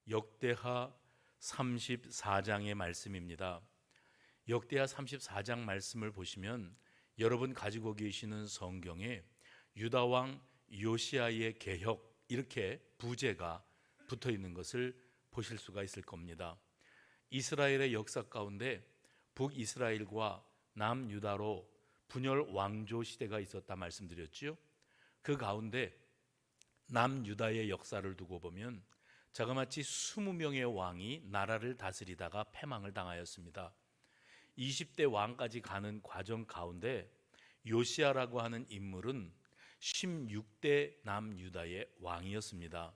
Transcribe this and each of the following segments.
역대하 34장의 말씀입니다. 역대하 34장 말씀을 보시면 여러분 가지고 계시는 성경에 유다왕 요시야의 개혁 이렇게 부제가 붙어 있는 것을 보실 수가 있을 겁니다. 이스라엘의 역사 가운데 북이스라엘과 남유다로 분열 왕조 시대가 있었다 말씀드렸지요. 그 가운데 남유다의 역사를 두고 보면 자그마치 20명의 왕이 나라를 다스리다가 패망을 당하였습니다. 20대 왕까지 가는 과정 가운데 요시야라고 하는 인물은 16대 남유다의 왕이었습니다.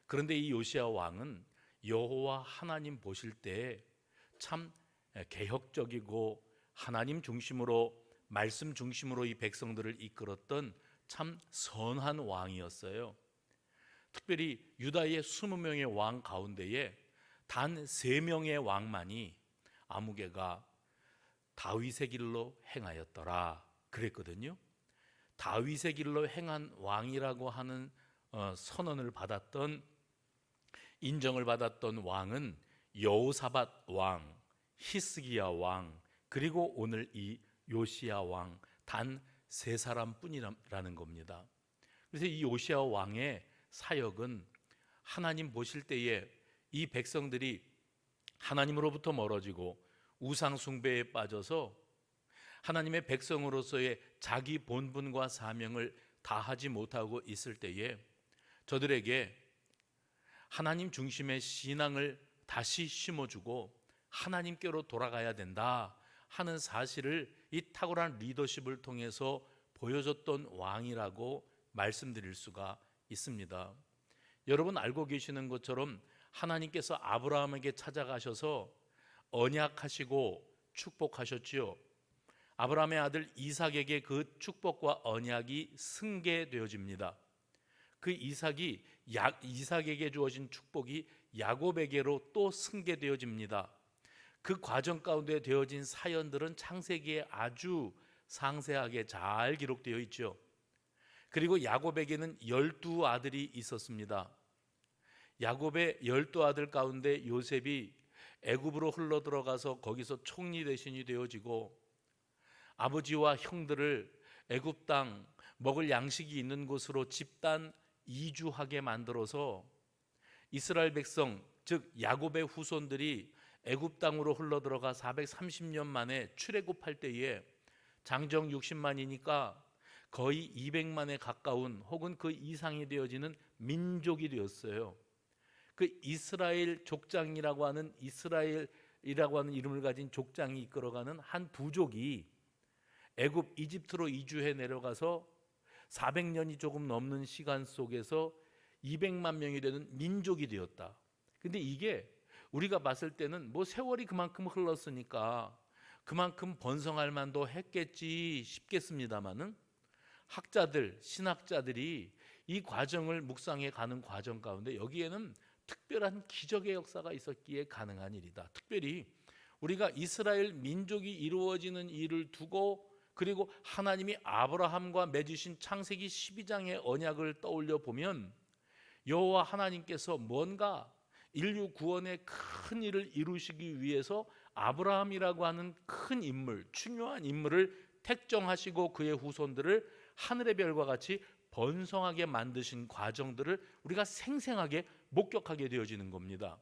그런데 이 요시야 왕은 여호와 하나님 보실 때에 참 개혁적이고 하나님 중심으로 말씀 중심으로 이 백성들을 이끌었던 참 선한 왕이었어요. 특별히 유다의 20명의 왕 가운데에 단 3명의 왕만이 아무개가 다윗의 길로 행하였더라 그랬거든요. 다윗의 길로 행한 왕이라고 하는 선언을 받았던, 인정을 받았던 왕은 여호사밧 왕, 히스기야 왕, 그리고 오늘 이 요시야 왕, 단 3사람뿐이라는 겁니다. 그래서 이 요시야 왕의 사역은 하나님 보실 때에 이 백성들이 하나님으로부터 멀어지고 우상 숭배에 빠져서 하나님의 백성으로서의 자기 본분과 사명을 다하지 못하고 있을 때에 저들에게 하나님 중심의 신앙을 다시 심어주고 하나님께로 돌아가야 된다 하는 사실을 이 탁월한 리더십을 통해서 보여줬던 왕이라고 말씀드릴 수가 있습니다. 여러분 알고 계시는 것처럼 하나님께서 아브라함에게 찾아가셔서 언약하시고 축복하셨지요. 아브라함의 아들 이삭에게 그 축복과 언약이 승계되어집니다. 그 이삭에게 주어진 축복이 야곱에게로 또 승계되어집니다. 그 과정 가운데 되어진 사연들은 창세기에 아주 상세하게 잘 기록되어 있죠. 그리고 야곱에게는 12아들이 있었습니다. 야곱의 12아들 가운데 요셉이 애굽으로 흘러들어가서 거기서 총리 대신이 되어지고 아버지와 형들을 애굽 땅 먹을 양식이 있는 곳으로 집단 이주하게 만들어서 이스라엘 백성 즉 야곱의 후손들이 애굽 땅으로 흘러들어가 430년 만에 출애굽할 때에 장정 60만이니까 거의 200만에 가까운 혹은 그 이상이 되어지는 민족이 되었어요. 그 이스라엘 족장이라고 하는 이스라엘이라고 하는 이름을 가진 족장이 이끌어가는 한 부족이 애굽 이집트로 이주해 내려가서 400년이 조금 넘는 시간 속에서 200만 명이 되는 민족이 되었다. 근데 이게 우리가 봤을 때는 뭐 세월이 그만큼 흘렀으니까 그만큼 번성할 만도 했겠지 싶겠습니다만은 학자들, 신학자들이 이 과정을 묵상해 가는 과정 가운데 여기에는 특별한 기적의 역사가 있었기에 가능한 일이다. 특별히 우리가 이스라엘 민족이 이루어지는 일을 두고 그리고 하나님이 아브라함과 맺으신 창세기 12장의 언약을 떠올려 보면 여호와 하나님께서 뭔가 인류 구원의 큰 일을 이루시기 위해서 아브라함이라고 하는 큰 인물, 중요한 인물을 택정하시고 그의 후손들을 하늘의 별과 같이 번성하게 만드신 과정들을 우리가 생생하게 목격하게 되어지는 겁니다.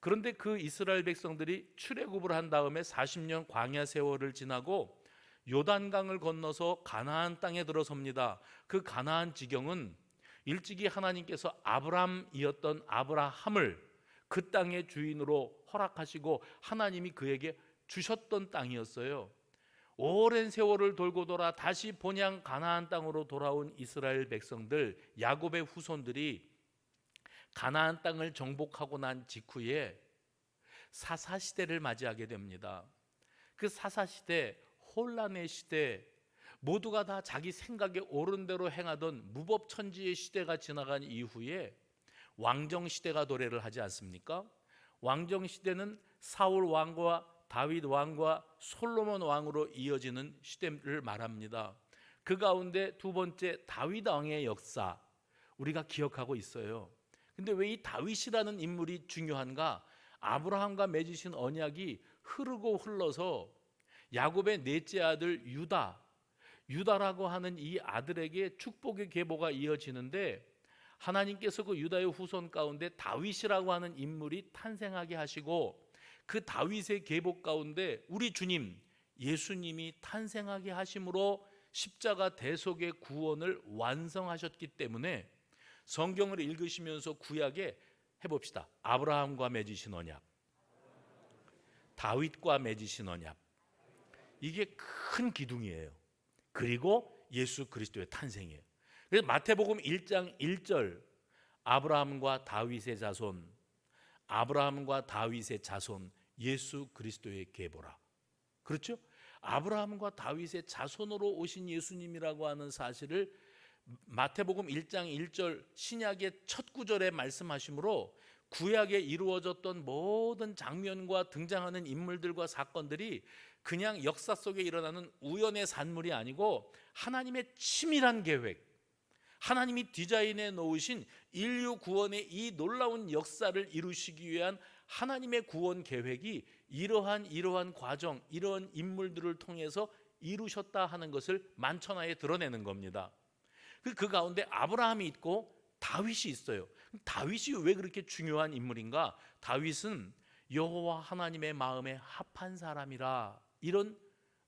그런데 그 이스라엘 백성들이 출애굽을 한 다음에 40년 광야 세월을 지나고 요단강을 건너서 가나안 땅에 들어섭니다. 그 가나안 지경은 일찍이 하나님께서 아브람이었던 아브라함을 그 땅의 주인으로 허락하시고 하나님이 그에게 주셨던 땅이었어요. 오랜 세월을 돌고 돌아 다시 본향 가나안 땅으로 돌아온 이스라엘 백성들, 야곱의 후손들이 가나안 땅을 정복하고 난 직후에 사사시대를 맞이하게 됩니다. 그 사사시대, 혼란의 시대, 모두가 다 자기 생각에 옳은 대로 행하던 무법천지의 시대가 지나간 이후에 왕정시대가 도래를 하지 않습니까? 왕정시대는 사울 왕과 다윗 왕과 솔로몬 왕으로 이어지는 시대를 말합니다. 그 가운데 두 번째 다윗 왕의 역사 우리가 기억하고 있어요. 근데 왜 이 다윗이라는 인물이 중요한가? 아브라함과 맺으신 언약이 흐르고 흘러서 야곱의 넷째 아들 유다라고 하는 이 아들에게 축복의 계보가 이어지는데, 하나님께서 그 유다의 후손 가운데 다윗이라고 하는 인물이 탄생하게 하시고, 그 다윗의 계보 가운데 우리 주님 예수님이 탄생하게 하심으로 십자가 대속의 구원을 완성하셨기 때문에, 성경을 읽으시면서 구약에 해봅시다. 아브라함과 맺으신 언약, 다윗과 맺으신 언약, 이게 큰 기둥이에요. 그리고 예수 그리스도의 탄생이에요. 그래서 마태복음 1장 1절, 아브라함과 다윗의 자손, 아브라함과 다윗의 자손, 예수 그리스도의 계보라. 그렇죠? 아브라함과 다윗의 자손으로 오신 예수님이라고 하는 사실을 마태복음 1장 1절 신약의 첫 구절에 말씀하시므로, 구약에 이루어졌던 모든 장면과 등장하는 인물들과 사건들이 그냥 역사 속에 일어나는 우연의 산물이 아니고 하나님의 치밀한 계획, 하나님이 디자인해 놓으신 인류 구원의 이 놀라운 역사를 이루시기 위한 하나님의 구원 계획이 이러한 과정, 이러한 인물들을 통해서 이루셨다 하는 것을 만천하에 드러내는 겁니다. 그 가운데 아브라함이 있고 다윗이 있어요. 다윗이 왜 그렇게 중요한 인물인가? 다윗은 여호와 하나님의 마음에 합한 사람이라, 이런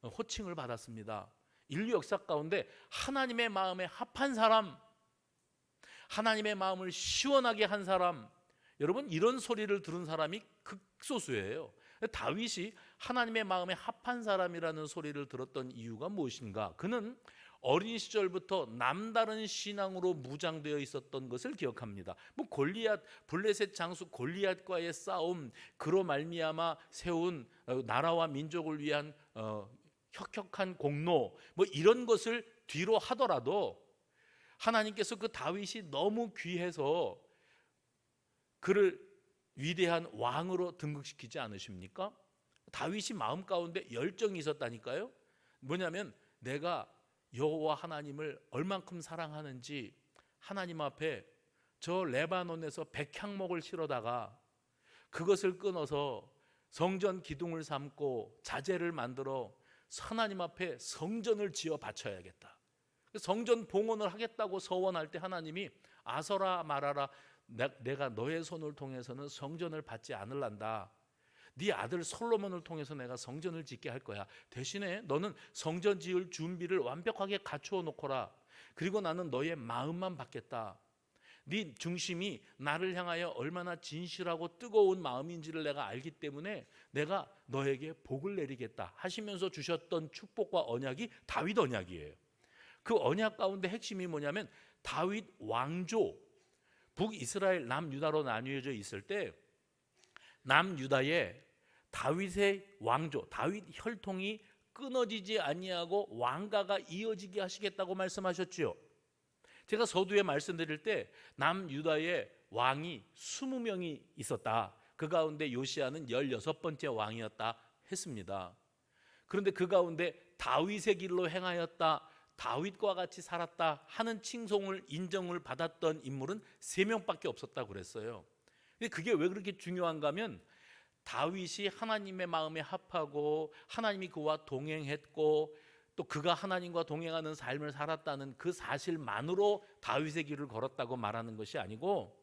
호칭을 받았습니다. 인류 역사 가운데 하나님의 마음에 합한 사람, 하나님의 마음을 시원하게 한 사람, 여러분 이런 소리를 들은 사람이 극소수예요. 다윗이 하나님의 마음에 합한 사람이라는 소리를 들었던 이유가 무엇인가? 그는 어린 시절부터 남다른 신앙으로 무장되어 있었던 것을 기억합니다. 골리앗, 블레셋 장수 골리앗과의 싸움, 그로 말미암아 세운 나라와 민족을 위한 혁혁한 공로, 이런 것을 뒤로 하더라도 하나님께서 그 다윗이 너무 귀해서 그를 위대한 왕으로 등극시키지 않으십니까? 다윗이 마음 가운데 열정이 있었다니까요. 뭐냐면 내가 여호와 하나님을 얼만큼 사랑하는지 하나님 앞에 저 레바논에서 백향목을 실어다가 그것을 끊어서 성전 기둥을 삼고 자재를 만들어 하나님 앞에 성전을 지어 바쳐야겠다. 성전 봉헌을 하겠다고 서원할 때 하나님이 아서라 말하라, 내가 너의 손을 통해서는 성전을 받지 않을란다. 네 아들 솔로몬을 통해서 내가 성전을 짓게 할 거야. 대신에 너는 성전 지을 준비를 완벽하게 갖추어 놓거라. 그리고 나는 너의 마음만 받겠다. 네 중심이 나를 향하여 얼마나 진실하고 뜨거운 마음인지를 내가 알기 때문에 내가 너에게 복을 내리겠다 하시면서 주셨던 축복과 언약이 다윗 언약이에요. 그 언약 가운데 핵심이 뭐냐면 다윗 왕조, 북이스라엘 남유다로 나뉘어져 있을 때 남유다에 다윗의 왕조, 다윗 혈통이 끊어지지 아니하고 왕가가 이어지게 하시겠다고 말씀하셨지요. 제가 서두에 말씀드릴 때 남유다에 왕이 20명이 있었다. 그 가운데 요시야는 16번째 왕이었다 했습니다. 그런데 그 가운데 다윗의 길로 행하였다, 다윗과 같이 살았다 하는 칭송을 인정을 받았던 인물은 3명밖에 없었다고 그랬어요. 근데 그게 왜 그렇게 중요한가 하면 다윗이 하나님의 마음에 합하고 하나님이 그와 동행했고 또 그가 하나님과 동행하는 삶을 살았다는 그 사실만으로 다윗의 길을 걸었다고 말하는 것이 아니고,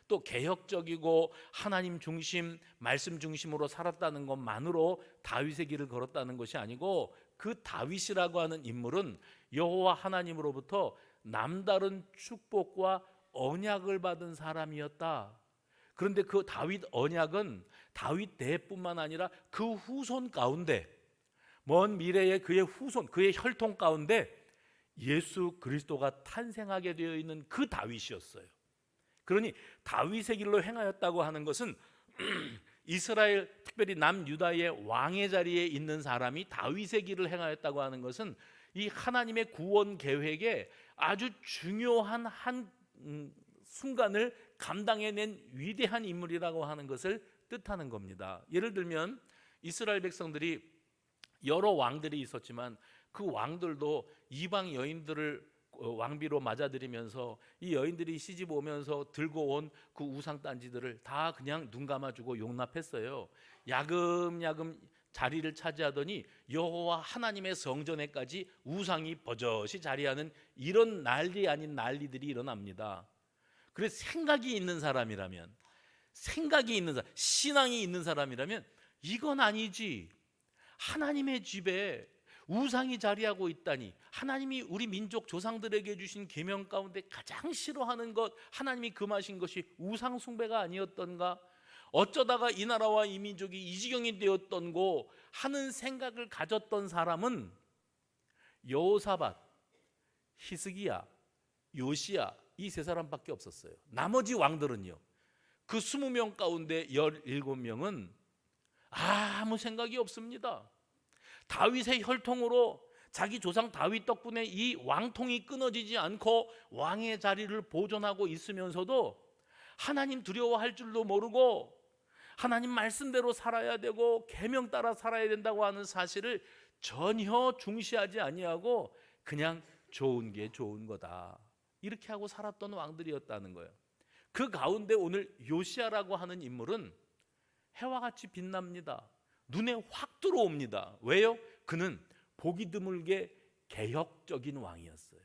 또 개혁적이고 하나님 중심, 말씀 중심으로 살았다는 것만으로 다윗의 길을 걸었다는 것이 아니고, 그 다윗이라고 하는 인물은 여호와 하나님으로부터 남다른 축복과 언약을 받은 사람이었다. 그런데 그 다윗 언약은 다윗 대뿐만 아니라 그 후손 가운데, 먼 미래의 그의 후손, 그의 혈통 가운데 예수 그리스도가 탄생하게 되어 있는 그 다윗이었어요. 그러니 다윗의 길로 행하였다고 하는 것은 이스라엘, 특별히 남유다의 왕의 자리에 있는 사람이 다윗의 길을 행하였다고 하는 것은 이 하나님의 구원 계획에 아주 중요한 한 순간을 감당해낸 위대한 인물이라고 하는 것을 뜻하는 겁니다. 예를 들면 이스라엘 백성들이 여러 왕들이 있었지만 그 왕들도 이방 여인들을 왕비로 맞아들이면서 이 여인들이 시집 오면서 들고 온 그 우상 단지들을 다 그냥 눈 감아주고 용납했어요. 야금야금 자리를 차지하더니 여호와 하나님의 성전에까지 우상이 버젓이 자리하는 이런 난리 아닌 난리들이 일어납니다. 그래서 생각이 있는 사람이라면, 신앙이 있는 사람이라면 이건 아니지. 하나님의 집에 우상이 자리하고 있다니, 하나님이 우리 민족 조상들에게 주신 계명 가운데 가장 싫어하는 것, 하나님이 금하신 것이 우상 숭배가 아니었던가? 어쩌다가 이 나라와 이 민족이 이 지경이 되었던고 하는 생각을 가졌던 사람은 여호사밧, 히스기야, 요시야, 이 세 사람밖에 없었어요. 나머지 왕들은요, 그 20명 가운데 17명은 아무 생각이 없습니다. 다윗의 혈통으로 자기 조상 다윗 덕분에 이 왕통이 끊어지지 않고 왕의 자리를 보존하고 있으면서도 하나님 두려워할 줄도 모르고 하나님 말씀대로 살아야 되고 계명 따라 살아야 된다고 하는 사실을 전혀 중시하지 아니하고 그냥 좋은 게 좋은 거다, 이렇게 하고 살았던 왕들이었다는 거예요. 그 가운데 오늘 요시야라고 하는 인물은 해와 같이 빛납니다. 눈에 확 들어옵니다. 왜요? 그는 보기 드물게 개혁적인 왕이었어요.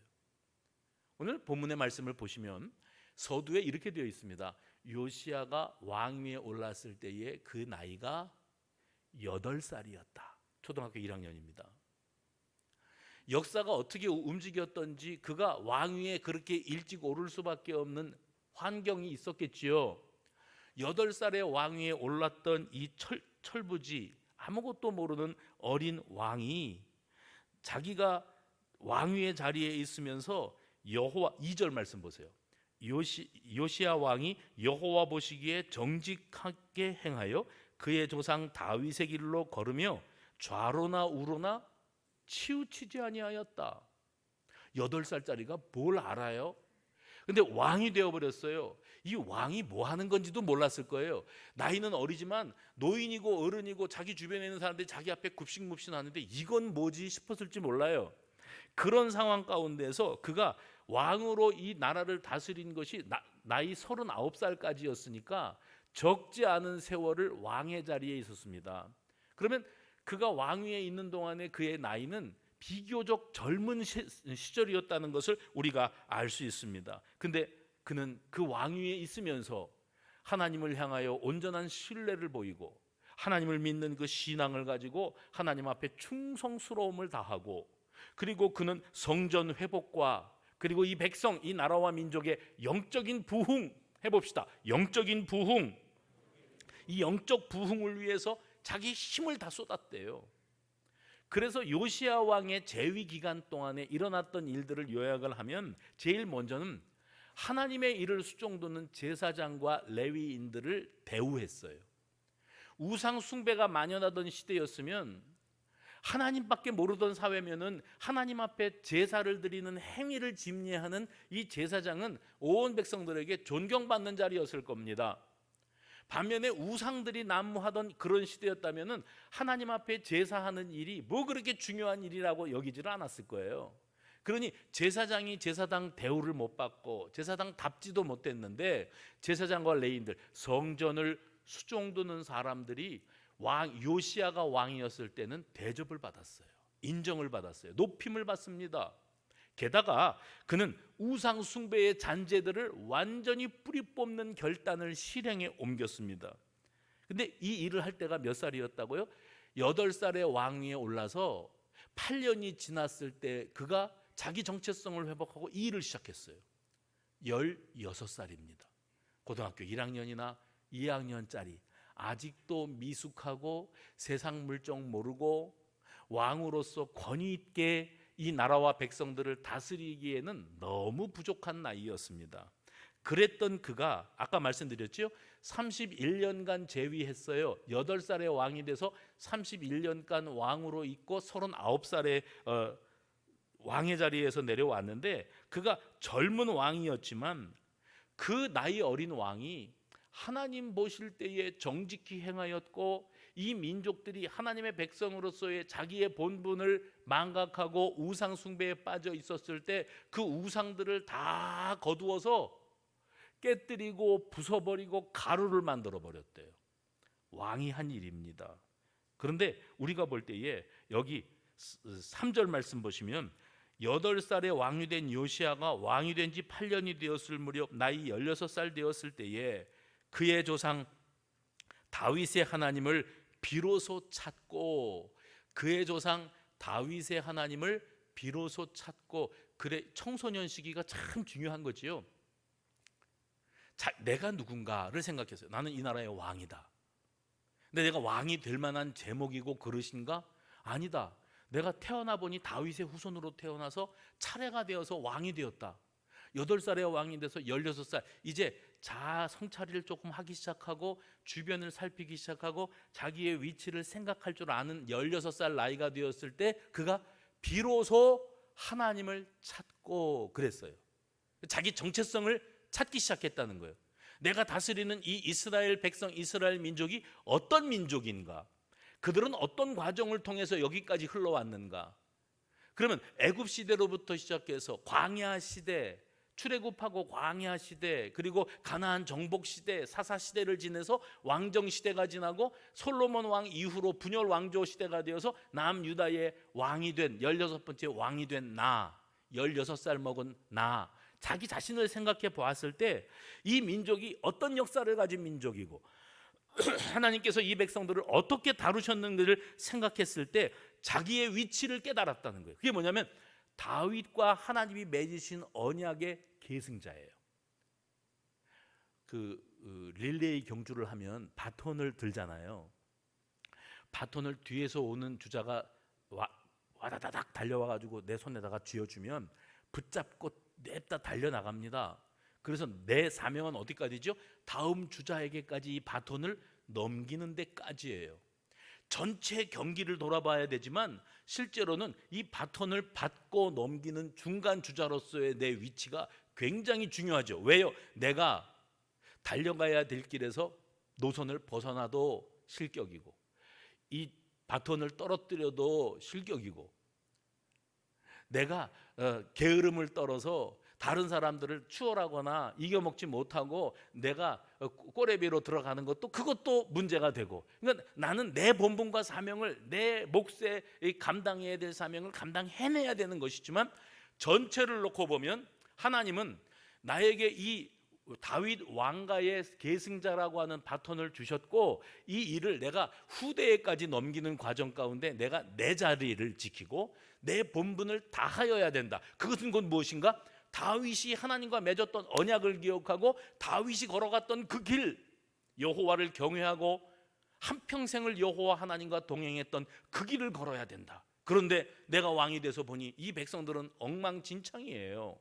오늘 본문의 말씀을 보시면 서두에 이렇게 되어 있습니다. 요시야가 왕위에 올랐을 때에 그 나이가 8살이었다. 초등학교 1학년입니다. 역사가 어떻게 움직였던지 그가 왕위에 그렇게 일찍 오를 수밖에 없는 환경이 있었겠지요. 8살에 왕위에 올랐던 이 철부지, 아무것도 모르는 어린 왕이 자기가 왕위의 자리에 있으면서 여호와, 2절 말씀 보세요. 요시야 왕이 여호와 보시기에 정직하게 행하여 그의 조상 다윗의 길로 걸으며 좌로나 우로나 치우치지 아니하였다. 8살짜리가 뭘 알아요? 근데 왕이 되어버렸어요. 이 왕이 뭐 하는 건지도 몰랐을 거예요. 나이는 어리지만 노인이고 어른이고 자기 주변에 있는 사람들이 자기 앞에 굽신굽신하는데 이건 뭐지 싶었을지 몰라요. 그런 상황 가운데서 그가 왕으로 이 나라를 다스린 것이 나이 39살까지였으니까 적지 않은 세월을 왕의 자리에 있었습니다. 그러면 그가 왕위에 있는 동안에 그의 나이는 비교적 젊은 시절이었다는 것을 우리가 알 수 있습니다. 근데 그는 그 왕위에 있으면서 하나님을 향하여 온전한 신뢰를 보이고 하나님을 믿는 그 신앙을 가지고 하나님 앞에 충성스러움을 다하고, 그리고 그는 성전 회복과 그리고 이 백성, 이 나라와 민족의 영적인 부흥, 해봅시다. 영적인 부흥, 이 영적 부흥을 위해서 자기 힘을 다 쏟았대요. 그래서 요시야 왕의 재위 기간 동안에 일어났던 일들을 요약을 하면 제일 먼저는 하나님의 일을 수종두는 제사장과 레위인들을 대우했어요. 우상 숭배가 만연하던 시대였으면, 하나님밖에 모르던 사회면은 하나님 앞에 제사를 드리는 행위를 집례하는 이 제사장은 온 백성들에게 존경받는 자리였을 겁니다. 반면에 우상들이 난무하던 그런 시대였다면은 하나님 앞에 제사하는 일이 뭐 그렇게 중요한 일이라고 여기지를 않았을 거예요. 그러니 제사장이 제사장 대우를 못 받고 제사장 답지도 못했는데 제사장과 레위인들, 성전을 수종두는 사람들이 요시야가 왕이었을 때는 대접을 받았어요. 인정을 받았어요. 높임을 받습니다. 게다가 그는 우상 숭배의 잔재들을 완전히 뿌리 뽑는 결단을 실행에 옮겼습니다. 근데 이 일을 할 때가 몇 살이었다고요? 8살에 왕위에 올라서 8년이 지났을 때 그가 자기 정체성을 회복하고 이 일을 시작했어요. 16살입니다. 고등학교 1학년이나 2학년짜리, 아직도 미숙하고 세상 물정 모르고 왕으로서 권위 있게 이 나라와 백성들을 다스리기에는 너무 부족한 나이였습니다. 그랬던 그가 아까 말씀드렸죠. 31년간 재위했어요. 8살에 왕이 돼서 31년간 왕으로 있고 39살에 왕의 자리에서 내려왔는데, 그가 젊은 왕이었지만 그 나이 어린 왕이 하나님 보실 때에 정직히 행하였고 이 민족들이 하나님의 백성으로서의 자기의 본분을 망각하고 우상 숭배에 빠져 있었을 때 그 우상들을 다 거두어서 깨뜨리고 부숴버리고 가루를 만들어 버렸대요. 왕이 한 일입니다. 그런데 우리가 볼 때에 여기 3절 말씀 보시면 8살에 왕이 된 요시야가 왕이 된 지 8년이 되었을 무렵 나이 16살 되었을 때에 그의 조상 다윗의 하나님을 비로소 찾고, 그의 조상 다윗의 하나님을 비로소 찾고. 그래, 청소년 시기가 참 중요한 거지요. 내가 누군가를 생각했어요. 나는 이 나라의 왕이다. 근데 내가 왕이 될 만한 제목이고 그릇인가? 아니다. 내가 태어나 보니 다윗의 후손으로 태어나서 차례가 되어서 왕이 되었다. 8살에 왕이 돼서 16살, 이제 자아 성찰이를 조금 하기 시작하고 주변을 살피기 시작하고 자기의 위치를 생각할 줄 아는 16살 나이가 되었을 때 그가 비로소 하나님을 찾고 그랬어요. 자기 정체성을 찾기 시작했다는 거예요. 내가 다스리는 이 이스라엘 백성, 이스라엘 민족이 어떤 민족인가? 그들은 어떤 과정을 통해서 여기까지 흘러왔는가? 그러면 애굽 시대로부터 시작해서 광야 시대, 출애굽하고 광야 시대, 그리고 가나안 정복 시대, 사사 시대를 지내서 왕정 시대가 지나고 솔로몬 왕 이후로 분열 왕조 시대가 되어서 남유다의 왕이 된 16번째 왕이 된 나, 16살 먹은 나, 자기 자신을 생각해 보았을 때 이 민족이 어떤 역사를 가진 민족이고 하나님께서 이 백성들을 어떻게 다루셨는지를 생각했을 때 자기의 위치를 깨달았다는 거예요. 그게 뭐냐면 다윗과 하나님이 맺으신 언약의 계승자예요. 릴레이 경주를 하면 바톤을 들잖아요. 바톤을 뒤에서 오는 주자가 와다다닥 달려와가지고 내 손에다가 쥐어주면 붙잡고 냅다 달려나갑니다. 그래서 내 사명은 어디까지죠? 다음 주자에게까지 이 바톤을 넘기는 데까지예요. 전체 경기를 돌아봐야 되지만 실제로는 이 바톤을 받고 넘기는 중간 주자로서의 내 위치가 굉장히 중요하죠. 왜요? 내가 달려가야 될 길에서 노선을 벗어나도 실격이고 이 바톤을 떨어뜨려도 실격이고 내가 게으름을 떨어서 다른 사람들을 추월하거나 이겨먹지 못하고 내가 꼬레비로 들어가는 것도 그것도 문제가 되고, 그러니까 나는 내 본분과 사명을, 내 몫에 감당해야 될 사명을 감당해내야 되는 것이지만 전체를 놓고 보면 하나님은 나에게 이 다윗 왕가의 계승자라고 하는 바톤을 주셨고 이 일을 내가 후대에까지 넘기는 과정 가운데 내가 내 자리를 지키고 내 본분을 다하여야 된다. 그것은 곧 무엇인가? 다윗이 하나님과 맺었던 언약을 기억하고 다윗이 걸어갔던 그 길, 여호와를 경외하고 한평생을 여호와 하나님과 동행했던 그 길을 걸어야 된다. 그런데 내가 왕이 돼서 보니 이 백성들은 엉망진창이에요.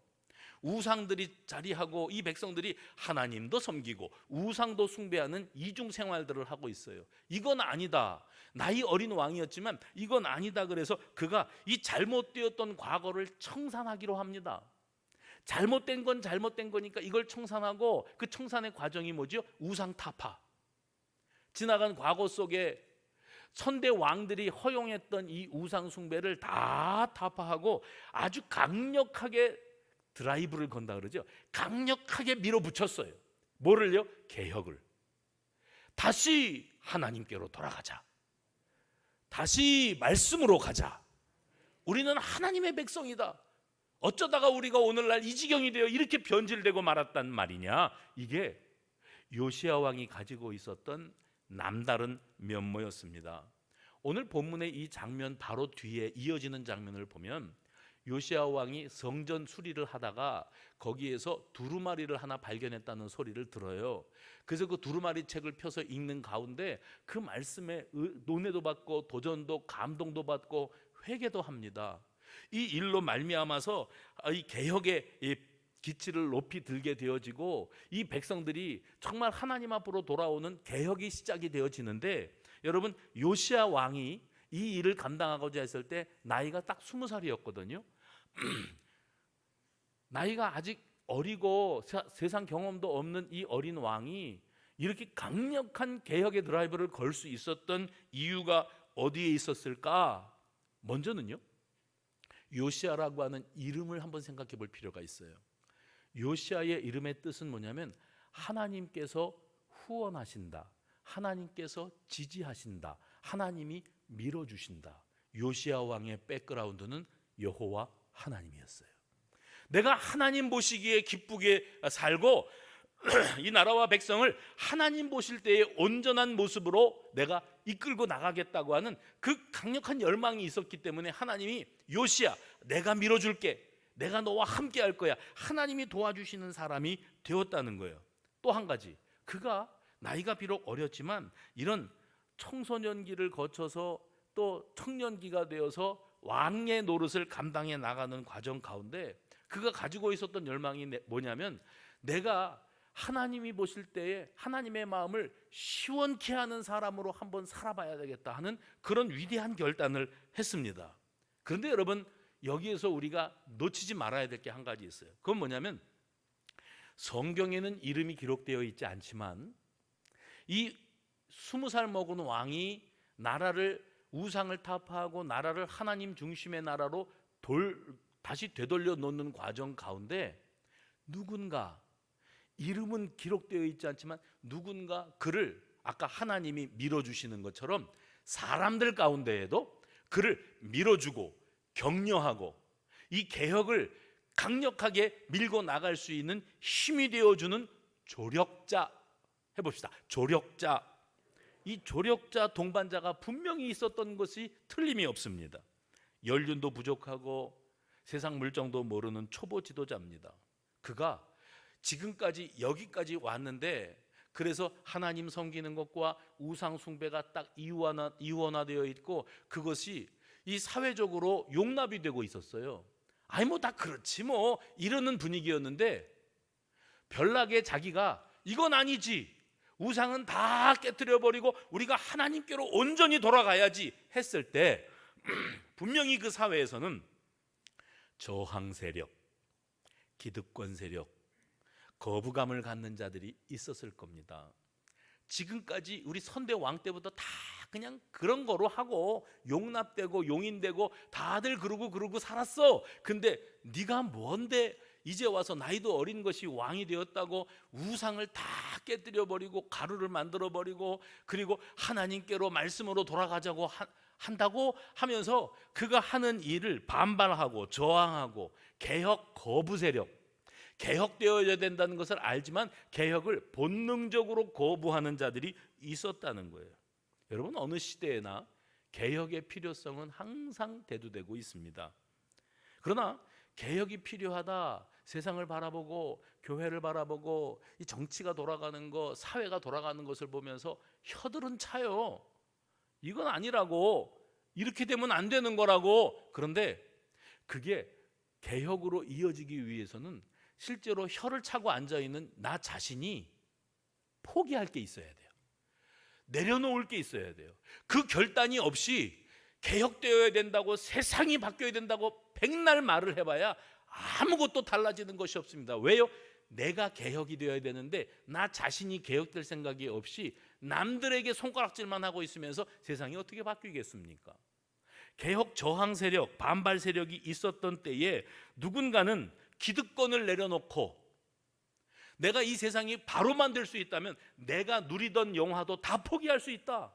우상들이 자리하고 이 백성들이 하나님도 섬기고 우상도 숭배하는 이중 생활들을 하고 있어요. 이건 아니다. 나이 어린 왕이었지만 이건 아니다. 그래서 그가 이 잘못되었던 과거를 청산하기로 합니다. 잘못된 건 잘못된 거니까 이걸 청산하고, 그 청산의 과정이 뭐죠? 우상 타파. 지나간 과거 속에 선대 왕들이 허용했던 이 우상 숭배를 다 타파하고 아주 강력하게 드라이브를 건다 그러죠. 강력하게 밀어붙였어요. 뭐를요? 개혁을. 다시 하나님께로 돌아가자. 다시 말씀으로 가자. 우리는 하나님의 백성이다. 어쩌다가 우리가 오늘날 이 지경이 되어 이렇게 변질되고 말았단 말이냐. 이게 요시야 왕이 가지고 있었던 남다른 면모였습니다. 오늘 본문의 이 장면 바로 뒤에 이어지는 장면을 보면 요시야 왕이 성전 수리를 하다가 거기에서 두루마리를 하나 발견했다는 소리를 들어요. 그래서 그 두루마리 책을 펴서 읽는 가운데 그 말씀에 논해도 받고 도전도 감동도 받고 회개도 합니다. 이 일로 말미암아서 이 개혁의 이 기치를 높이 들게 되어지고 이 백성들이 정말 하나님 앞으로 돌아오는 개혁이 시작이 되어지는데, 여러분 요시야 왕이 이 일을 감당하고자 했을 때 나이가 딱 20살이었거든요. 나이가 아직 어리고 세상 경험도 없는 이 어린 왕이 이렇게 강력한 개혁의 드라이브를 걸 수 있었던 이유가 어디에 있었을까? 먼저는요, 요시아라고 하는 이름을 한번 생각해 볼 필요가 있어요. 요시아의 이름의 뜻은 뭐냐면 하나님께서 후원하신다, 하나님께서 지지하신다, 하나님이 밀어주신다. 요시아 왕의 백그라운드는 여호와 하나님이었어요. 내가 하나님 보시기에 기쁘게 살고 이 나라와 백성을 하나님 보실 때의 온전한 모습으로 내가 이끌고 나가겠다고 하는 그 강력한 열망이 있었기 때문에 하나님이 요시야, 내가 밀어줄게, 내가 너와 함께 할 거야, 하나님이 도와주시는 사람이 되었다는 거예요. 또 한 가지, 그가 나이가 비록 어렸지만 이런 청소년기를 거쳐서 또 청년기가 되어서 왕의 노릇을 감당해 나가는 과정 가운데 그가 가지고 있었던 열망이 뭐냐면, 내가 하나님이 보실 때에 하나님의 마음을 시원케 하는 사람으로 한번 살아봐야 되겠다 하는 그런 위대한 결단을 했습니다. 그런데 여러분, 여기에서 우리가 놓치지 말아야 될 게 한 가지 있어요. 그건 뭐냐면, 성경에는 이름이 기록되어 있지 않지만 이 20살 먹은 왕이 나라를, 우상을 타파하고 나라를 하나님 중심의 나라로 다시 되돌려 놓는 과정 가운데 누군가, 이름은 기록되어 있지 않지만 누군가 그를, 아까 하나님이 밀어주시는 것처럼 사람들 가운데에도 그를 밀어주고 격려하고 이 개혁을 강력하게 밀고 나갈 수 있는 힘이 되어주는 조력자, 해봅시다. 조력자. 이 조력자, 동반자가 분명히 있었던 것이 틀림이 없습니다. 연륜도 부족하고 세상 물정도 모르는 초보 지도자입니다. 그가 지금까지 여기까지 왔는데, 그래서 하나님 섬기는 것과 우상 숭배가 딱 이원화되어 있고 그것이 이 사회적으로 용납이 되고 있었어요. 아니 뭐 다 그렇지 뭐 이러는 분위기였는데, 별나게 자기가 이건 아니지, 우상은 다 깨뜨려 버리고 우리가 하나님께로 온전히 돌아가야지 했을 때 분명히 그 사회에서는 저항 세력, 기득권 세력, 거부감을 갖는 자들이 있었을 겁니다. 지금까지 우리 선대 왕 때부터 다 그냥 그런 거로 하고 용납되고 용인되고 다들 그러고 살았어. 근데 네가 뭔데 이제 와서 나이도 어린 것이 왕이 되었다고 우상을 다 깨뜨려 버리고 가루를 만들어 버리고 그리고 하나님께로 말씀으로 돌아가자고 한다고 하면서 그가 하는 일을 반발하고 저항하고 개혁 거부 세력, 개혁되어야 된다는 것을 알지만 개혁을 본능적으로 거부하는 자들이 있었다는 거예요. 여러분, 어느 시대에나 개혁의 필요성은 항상 대두되고 있습니다. 그러나 개혁이 필요하다, 세상을 바라보고 교회를 바라보고 이 정치가 돌아가는 것, 사회가 돌아가는 것을 보면서 혀들은 차요. 이건 아니라고, 이렇게 되면 안 되는 거라고. 그런데 그게 개혁으로 이어지기 위해서는 실제로 혀를 차고 앉아있는 나 자신이 포기할 게 있어야 돼요. 내려놓을 게 있어야 돼요. 그 결단이 없이 개혁되어야 된다고, 세상이 바뀌어야 된다고 백날 말을 해봐야 아무것도 달라지는 것이 없습니다. 왜요? 내가 개혁이 되어야 되는데 나 자신이 개혁될 생각이 없이 남들에게 손가락질만 하고 있으면서 세상이 어떻게 바뀌겠습니까? 개혁 저항 세력, 반발 세력이 있었던 때에 누군가는 기득권을 내려놓고 내가 이 세상이 바로 만들 수 있다면 내가 누리던 영화도 다 포기할 수 있다,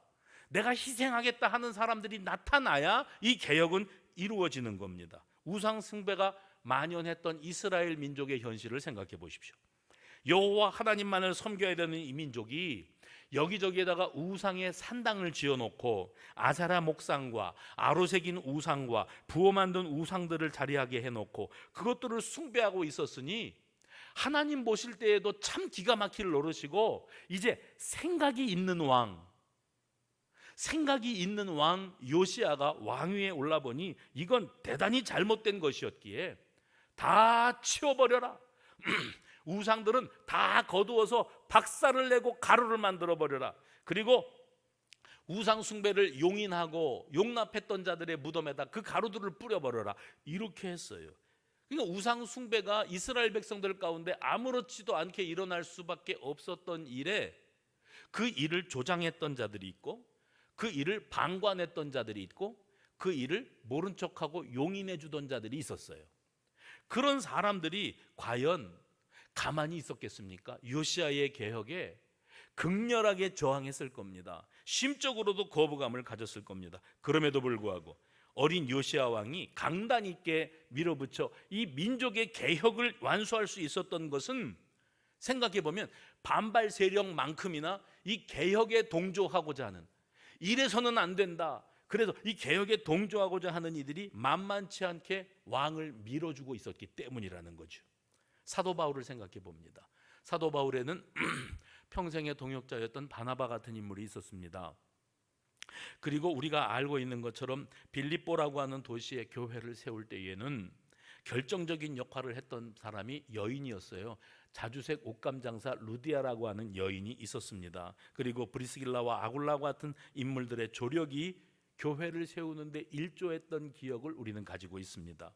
내가 희생하겠다 하는 사람들이 나타나야 이 개혁은 이루어지는 겁니다. 우상 숭배가 만연했던 이스라엘 민족의 현실을 생각해 보십시오. 여호와 하나님만을 섬겨야 되는 이 민족이 여기저기에다가 우상의 산당을 지어놓고 아세라 목상과 아로새긴 우상과 부어 만든 우상들을 자리하게 해놓고 그것들을 숭배하고 있었으니 하나님 보실 때에도 참 기가 막힐 노릇이고, 이제 생각이 있는 왕 요시아가 왕위에 올라보니 이건 대단히 잘못된 것이었기에 다 치워버려라. 우상들은 다 거두어서 박살을 내고 가루를 만들어 버려라. 그리고 우상 숭배를 용인하고 용납했던 자들의 무덤에다 그 가루들을 뿌려버려라. 이렇게 했어요. 그러니까 우상 숭배가 이스라엘 백성들 가운데 아무렇지도 않게 일어날 수밖에 없었던 일에 그 일을 조장했던 자들이 있고, 그 일을 방관했던 자들이 있고, 그 일을 모른 척하고 용인해 주던 자들이 있었어요. 그런 사람들이 과연 가만히 있었겠습니까? 요시야의 개혁에 극렬하게 저항했을 겁니다. 심적으로도 거부감을 가졌을 겁니다. 그럼에도 불구하고 어린 요시야 왕이 강단 있게 밀어붙여 이 민족의 개혁을 완수할 수 있었던 것은, 생각해 보면 반발 세력만큼이나 이 개혁에 동조하고자 하는, 이래서는 안 된다, 그래서 이 개혁에 동조하고자 하는 이들이 만만치 않게 왕을 밀어주고 있었기 때문이라는 거죠. 사도 바울을 생각해 봅니다. 사도 바울에는 평생의 동역자였던 바나바 같은 인물이 있었습니다. 그리고 우리가 알고 있는 것처럼 빌립보라고 하는 도시에 교회를 세울 때에는 결정적인 역할을 했던 사람이 여인이었어요. 자주색 옷감 장사 루디아라고 하는 여인이 있었습니다. 그리고 브리스길라와 아굴라 같은 인물들의 조력이 교회를 세우는데 일조했던 기억을 우리는 가지고 있습니다.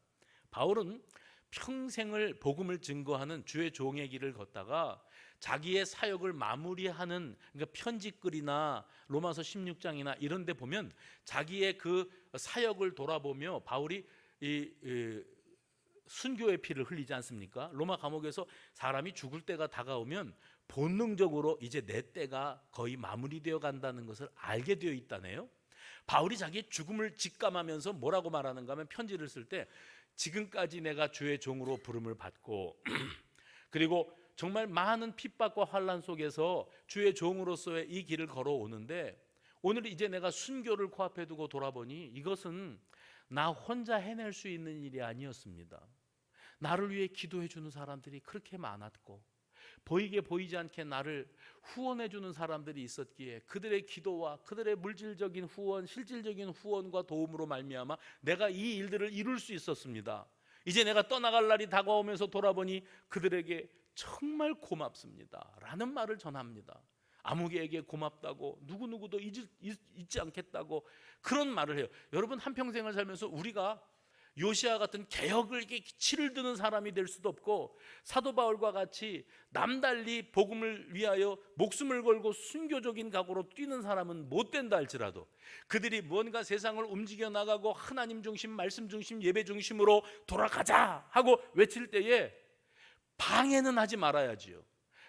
바울은 평생을 복음을 증거하는 주의 종의 길을 걷다가 자기의 사역을 마무리하는, 그러니까 편지글이나 로마서 16장이나 이런 데 보면 자기의 그 사역을 돌아보며 바울이 순교의 피를 흘리지 않습니까? 로마 감옥에서 사람이 죽을 때가 다가오면 본능적으로 이제 내 때가 거의 마무리되어 간다는 것을 알게 되어 있다네요. 바울이 자기의 죽음을 직감하면서 뭐라고 말하는가 하면, 편지를 쓸 때 지금까지 내가 주의 종으로 부름을 받고 그리고 정말 많은 핍박과 환난 속에서 주의 종으로서의 이 길을 걸어오는데, 오늘 이제 내가 순교를 코앞에 두고 돌아보니 이것은 나 혼자 해낼 수 있는 일이 아니었습니다. 나를 위해 기도해 주는 사람들이 그렇게 많았고, 보이게 보이지 않게 나를 후원해 주는 사람들이 있었기에 그들의 기도와 그들의 물질적인 후원, 실질적인 후원과 도움으로 말미암아 내가 이 일들을 이룰 수 있었습니다. 이제 내가 떠나갈 날이 다가오면서 돌아보니 그들에게 정말 고맙습니다 라는 말을 전합니다. 아무개에게 고맙다고, 누구누구도 잊지 않겠다고 그런 말을 해요. 여러분, 한평생을 살면서 우리가 요시야 같은 개혁을 이렇게 치를 드는 사람이 될 수도 없고, 사도 바울과 같이 남달리 복음을 위하여 목숨을 걸고 순교적인 각오로 뛰는 사람은 못 된다 할지라도, 그들이 뭔가 세상을 움직여 나가고 하나님 중심, 말씀 중심, 예배 중심으로 돌아가자 하고 외칠 때에 방해는 하지 말아야지요.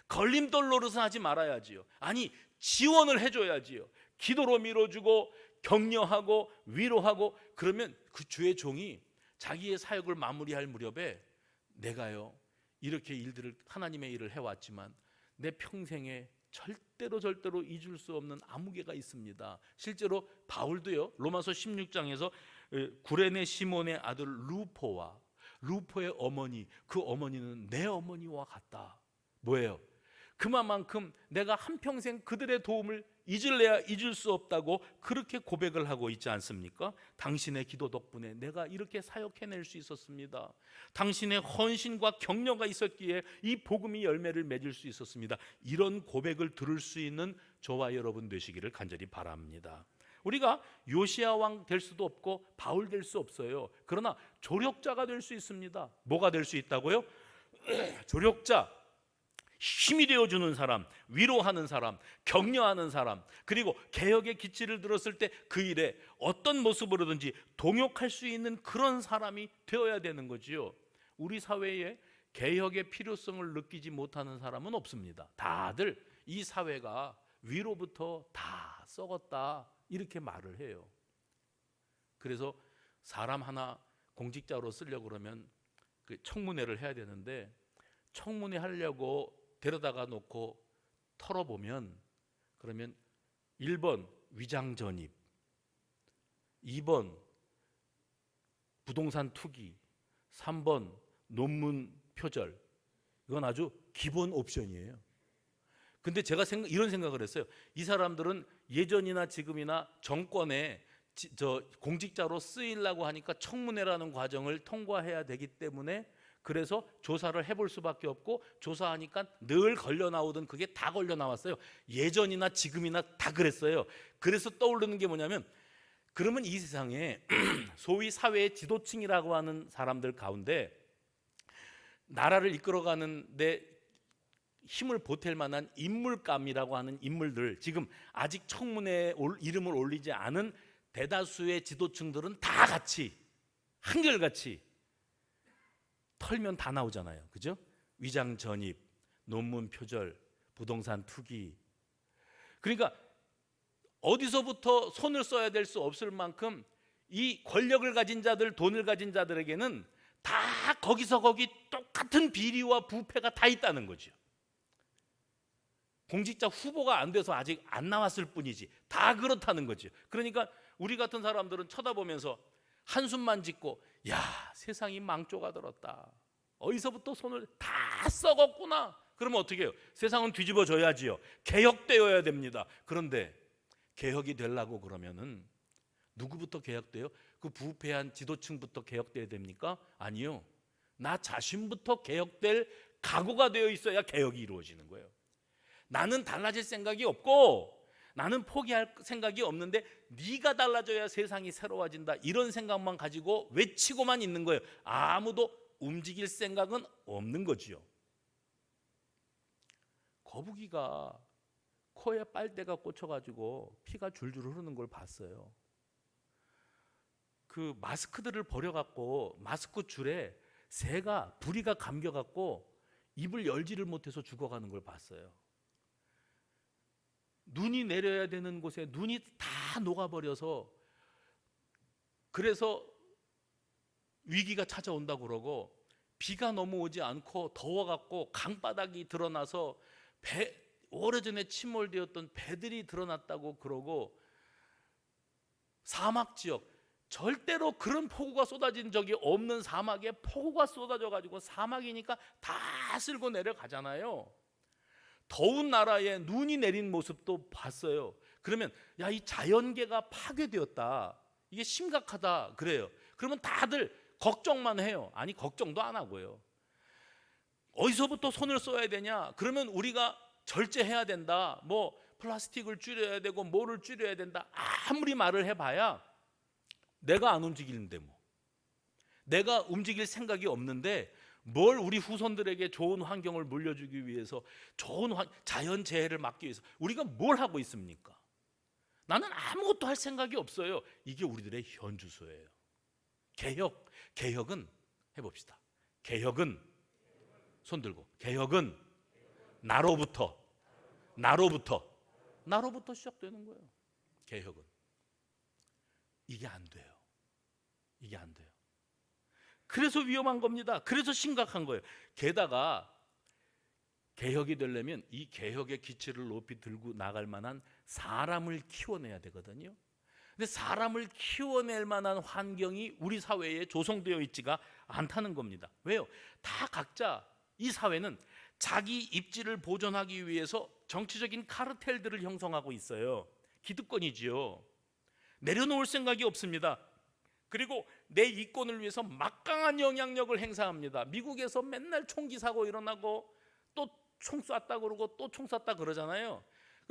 걸림돌 노릇은 하지 말아야지요. 아니, 지원을 해줘야지요. 기도로 밀어주고 격려하고 위로하고, 그러면 그 주의 종이 자기의 사역을 마무리할 무렵에 내가요 이렇게 일들을, 하나님의 일을 해왔지만 내 평생에 절대로 잊을 수 없는 아무개가 있습니다. 실제로 바울도요, 로마서 16장에서 구레네 시몬의 아들 루포의 어머니, 그 어머니는 내 어머니와 같다. 뭐예요? 그만큼 내가 한평생 그들의 도움을 잊을래야 잊을 수 없다고 그렇게 고백을 하고 있지 않습니까? 당신의 기도 덕분에 내가 이렇게 사역해낼 수 있었습니다. 당신의 헌신과 격려가 있었기에 이 복음이 열매를 맺을 수 있었습니다. 이런 고백을 들을 수 있는 저와 여러분 되시기를 간절히 바랍니다. 우리가 요시야 왕 될 수도 없고 바울 될 수 없어요. 그러나 조력자가 될 수 있습니다. 뭐가 될 수 있다고요? 조력자, 힘이 되어주는 사람, 위로하는 사람, 격려하는 사람, 그리고 개혁의 기치를 들었을 때 그 일에 어떤 모습으로든지 동역할 수 있는 그런 사람이 되어야 되는 거지요. 우리 사회에 개혁의 필요성을 느끼지 못하는 사람은 없습니다. 다들 이 사회가 위로부터 다 썩었다 이렇게 말을 해요. 그래서 사람 하나 공직자로 쓰려고 그러면 그 청문회를 해야 되는데, 청문회 하려고 데려다가 놓고 털어보면, 그러면 1번 위장 전입, 2번 부동산 투기, 3번 논문 표절. 이건 아주 기본 옵션이에요. 근데 제가 이런 생각을 했어요. 이 사람들은 예전이나 지금이나 정권에 공직자로 쓰이려고 하니까 청문회라는 과정을 통과해야 되기 때문에, 그래서 조사를 해볼 수밖에 없고, 조사하니까 늘 걸려 나오던 그게 다 걸려 나왔어요. 예전이나 지금이나 다 그랬어요. 그래서 떠오르는 게 뭐냐면, 그러면 이 세상에 소위 사회의 지도층이라고 하는 사람들 가운데 나라를 이끌어가는데 힘을 보탤 만한 인물감이라고 하는 인물들, 지금 아직 청문회에 이름을 올리지 않은 대다수의 지도층들은 다 같이 한결같이 털면 다 나오잖아요. 그죠? 위장 전입, 논문 표절, 부동산 투기. 그러니까 어디서부터 손을 써야 될 수 없을 만큼 이 권력을 가진 자들, 돈을 가진 자들에게는 다 거기서 거기 똑같은 비리와 부패가 다 있다는 거죠. 공직자 후보가 안 돼서 아직 안 나왔을 뿐이지 다 그렇다는 거죠. 그러니까 우리 같은 사람들은 쳐다보면서 한숨만 짓고, 야, 세상이 망조가 들었다. 어디서부터 손을 다 썩었구나. 그러면 어떻게 해요? 세상은 뒤집어져야지요. 개혁되어야 됩니다. 그런데 개혁이 되려고 그러면은 누구부터 개혁돼요? 그 부패한 지도층부터 개혁돼야 됩니까? 아니요. 나 자신부터 개혁될 각오가 되어 있어야 개혁이 이루어지는 거예요. 나는 달라질 생각이 없고 나는 포기할 생각이 없는데 네가 달라져야 세상이 새로워진다, 이런 생각만 가지고 외치고만 있는 거예요. 아무도 움직일 생각은 없는 거지요. 거북이가 코에 빨대가 꽂혀가지고 피가 줄줄 흐르는 걸 봤어요. 그 마스크들을 버려갖고 마스크 줄에 새가 부리가 감겨갖고 입을 열지를 못해서 죽어가는 걸 봤어요. 눈이 내려야 되는 곳에 눈이 다 녹아버려서, 그래서 위기가 찾아온다고 그러고, 비가 너무 오지 않고 더워갖고 강바닥이 드러나서 오래전에 침몰되었던 배들이 드러났다고 그러고, 사막 지역, 절대로 그런 폭우가 쏟아진 적이 없는 사막에 폭우가 쏟아져 가지고 사막이니까 다 쓸고 내려가잖아요. 더운 나라에 눈이 내린 모습도 봤어요. 그러면 야, 이 자연계가 파괴되었다, 이게 심각하다 그래요. 그러면 다들 걱정만 해요. 아니, 걱정도 안 하고요. 어디서부터 손을 써야 되냐? 그러면 우리가 절제해야 된다, 뭐 플라스틱을 줄여야 되고 뭐를 줄여야 된다, 아무리 말을 해봐야 내가 안 움직이는데, 뭐 내가 움직일 생각이 없는데 뭘 우리 후손들에게 좋은 환경을 물려주기 위해서, 좋은 자연재해를 막기 위해서 우리가 뭘 하고 있습니까? 나는 아무것도 할 생각이 없어요. 이게 우리들의 현주소예요. 개혁은 해봅시다. 개혁은, 손 들고, 개혁은 나로부터 시작되는 거예요. 개혁은. 이게 안 돼요. 이게 안 돼요. 그래서 위험한 겁니다. 그래서 심각한 거예요. 게다가 개혁이 되려면 이 개혁의 기치를 높이 들고 나갈 만한 사람을 키워내야 되거든요. 근데 사람을 키워낼 만한 환경이 우리 사회에 조성되어 있지가 않다는 겁니다. 왜요? 다 각자, 이 사회는 자기 입지를 보존하기 위해서 정치적인 카르텔들을 형성하고 있어요. 기득권이지요. 내려놓을 생각이 없습니다. 그리고 내 이권을 위해서 막강한 영향력을 행사합니다. 미국에서 맨날 총기 사고 일어나고 또 총 쐈다 그러고 또 총 쐈다 그러잖아요.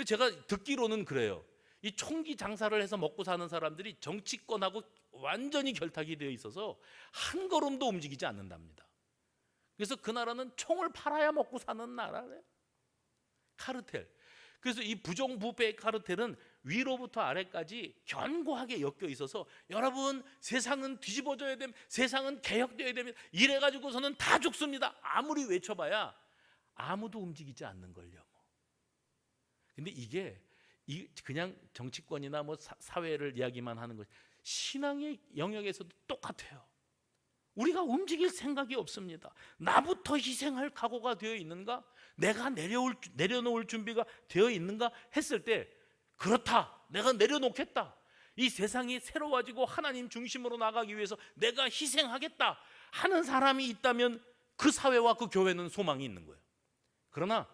제가 듣기로는 그래요. 이 총기 장사를 해서 먹고 사는 사람들이 정치권하고 완전히 결탁이 되어 있어서 한 걸음도 움직이지 않는답니다. 그래서 그 나라는 총을 팔아야 먹고 사는 나라래요. 카르텔. 그래서 이 부정부패의 카르텔은 위로부터 아래까지 견고하게 엮여 있어서, 여러분, 세상은 뒤집어져야 됩니다, 세상은 개혁되어야 됩니다, 이래가지고서는 다 죽습니다. 아무리 외쳐봐야 아무도 움직이지 않는 걸요. 근데 이게 그냥 정치권이나 뭐 사회를 이야기만 하는 것, 신앙의 영역에서도 똑같아요. 우리가 움직일 생각이 없습니다. 나부터 희생할 각오가 되어 있는가? 내가 내려놓을 준비가 되어 있는가 했을 때, 그렇다, 내가 내려놓겠다, 이 세상이 새로워지고 하나님 중심으로 나가기 위해서 내가 희생하겠다 하는 사람이 있다면 그 사회와 그 교회는 소망이 있는 거예요. 그러나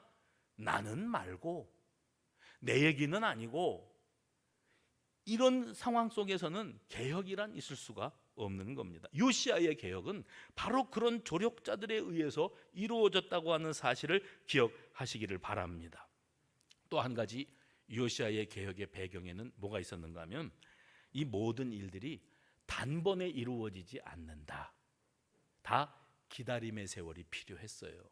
나는 말고, 내 얘기는 아니고, 이런 상황 속에서는 개혁이란 있을 수가 없는 겁니다. 요시야의 개혁은 바로 그런 조력자들에 의해서 이루어졌다고 하는 사실을 기억하시기를 바랍니다. 또 한 가지 요시야의 개혁의 배경에는 뭐가 있었는가 하면, 이 모든 일들이 단번에 이루어지지 않는다. 다 기다림의 세월이 필요했어요.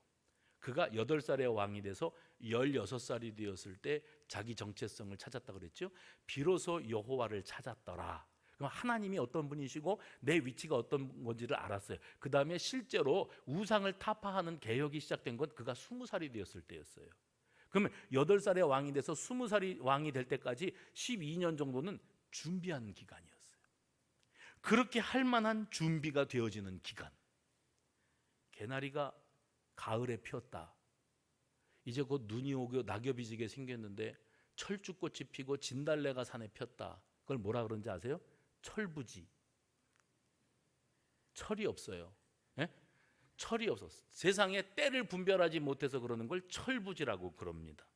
그가 8살의 왕이 돼서 16살이 되었을 때 자기 정체성을 찾았다 그랬죠. 비로소 여호와를 찾았더라. 그럼 하나님이 어떤 분이시고 내 위치가 어떤 건지를 알았어요. 그 다음에 실제로 우상을 타파하는 개혁이 시작된 건 그가 20살이 되었을 때였어요. 그러면 8살의 왕이 돼서 20살이 왕이 될 때까지 12년 정도는 준비하는 기간이었어요. 그렇게 할 만한 준비가 되어지는 기간. 개나리가 가을에 피었다. 이제 곧 눈이 오고 낙엽이 지게 생겼는데 철쭉꽃이 피고 진달래가 산에 폈다. 그걸 뭐라 그런지 아세요? 철부지. 철이 없어요. 예? 철이 없었어. 세상에 때를 분별하지 못해서 그러는 걸 철부지라고 그럽니다.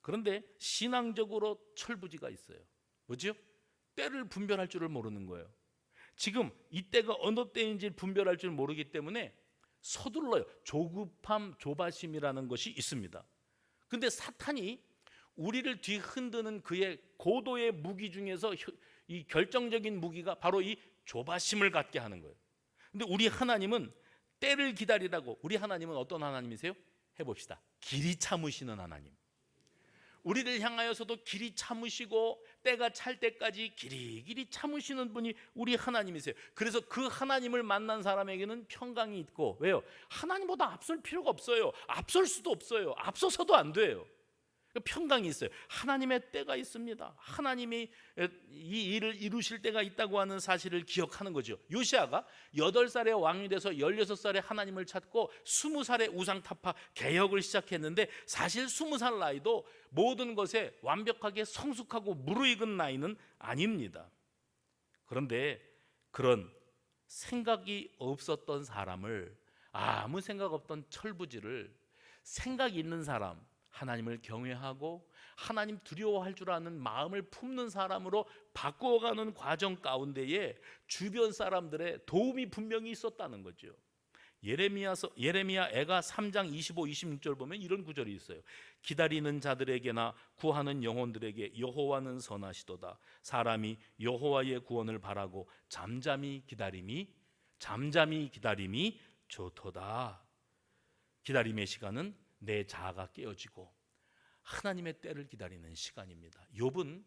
그런데 신앙적으로 철부지가 있어요. 뭐죠? 때를 분별할 줄을 모르는 거예요. 지금 이때가 어느 때인지 분별할 줄 모르기 때문에 서둘러요. 조급함, 조바심이라는 것이 있습니다. 근데 사탄이 우리를 뒤흔드는 그의 고도의 무기 중에서 이 결정적인 무기가 바로 이 조바심을 갖게 하는 거예요. 근데 우리 하나님은 때를 기다리라고. 우리 하나님은 어떤 하나님이세요? 해봅시다. 길이 참으시는 하나님. 우리를 향하여서도 길이 참으시고 때가 찰 때까지 길이 참으시는 분이 우리 하나님이세요. 그래서 그 하나님을 만난 사람에게는 평강이 있고, 왜요? 하나님보다 앞설 필요가 없어요. 앞설 수도 없어요. 앞서서도 안 돼요. 평강이 있어요. 하나님의 때가 있습니다. 하나님이 이 일을 이루실 때가 있다고 하는 사실을 기억하는 거죠. 요시아가 8살의 왕이 돼서 16살에 하나님을 찾고 20살에 우상타파 개혁을 시작했는데, 사실 20살 나이도 모든 것에 완벽하게 성숙하고 무르익은 나이는 아닙니다. 그런데 그런 생각이 없었던 사람을, 아무 생각 없던 철부지를 생각 있는 사람, 하나님을 경외하고 하나님 두려워할 줄 아는 마음을 품는 사람으로 바꾸어가는 과정 가운데에 주변 사람들의 도움이 분명히 있었다는 거죠. 예레미야 애가 3장 25, 26절 보면 이런 구절이 있어요. 기다리는 자들에게나 구하는 영혼들에게 여호와는 선하시도다. 사람이 여호와의 구원을 바라고 잠잠히 기다림이 좋도다. 기다림의 시간은 내 자아가 깨어지고 하나님의 때를 기다리는 시간입니다. 욥은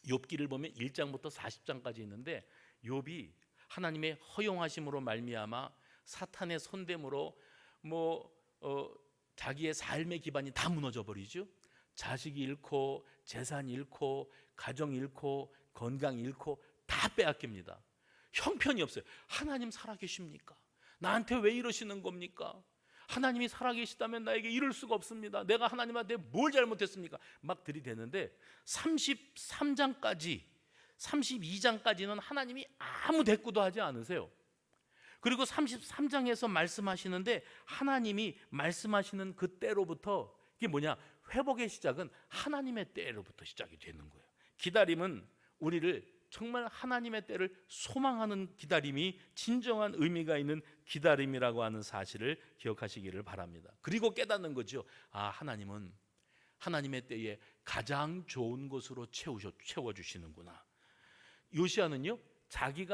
욥기를 보면 1장부터 40장까지 있는데, 욥이 하나님의 허용하심으로 말미암아 사탄의 손됨으로 자기의 삶의 기반이 다 무너져 버리죠. 자식 잃고 재산 잃고 가정 잃고 건강 잃고 다 빼앗깁니다. 형편이 없어요. 하나님 살아계십니까? 나한테 왜 이러시는 겁니까? 하나님이 살아계시다면 나에게 이럴 수가 없습니다. 내가 하나님한테 뭘 잘못했습니까? 막 들이대는데 32장까지는 하나님이 아무 대꾸도 하지 않으세요. 그리고 33장에서 말씀하시는데, 하나님이 말씀하시는 그 때로부터, 이게 뭐냐? 회복의 시작은 하나님의 때로부터 시작이 되는 거예요. 기다림은 우리를 정말 하나님의 때를 소망하는 기다림이 진정한 의미가 있는 기다림이라고 하는 사실을 기억하시기를 바랍니다. 그리고 깨닫는 거죠. 하나님은 하나님의 때에 가장 좋은 것으로 채워주시는구나. 요시아는요, 자기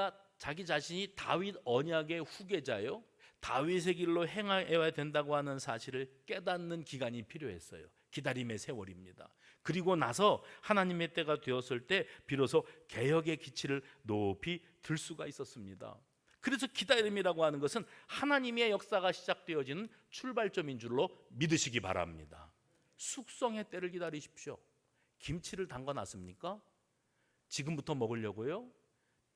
자신이 다윗 언약의 후계자요, 다윗의 길로 행해야 된다고 하는 사실을 깨닫는 기간이 필요했어요. 기다림의 세월입니다. 그리고 나서 하나님의 때가 되었을 때 비로소 개혁의 기치를 높이 들 수가 있었습니다. 그래서 기다림이라고 하는 것은 하나님의 역사가 시작되어지는 출발점인 줄로 믿으시기 바랍니다. 숙성의 때를 기다리십시오. 김치를 담가놨습니까? 지금부터 먹으려고요?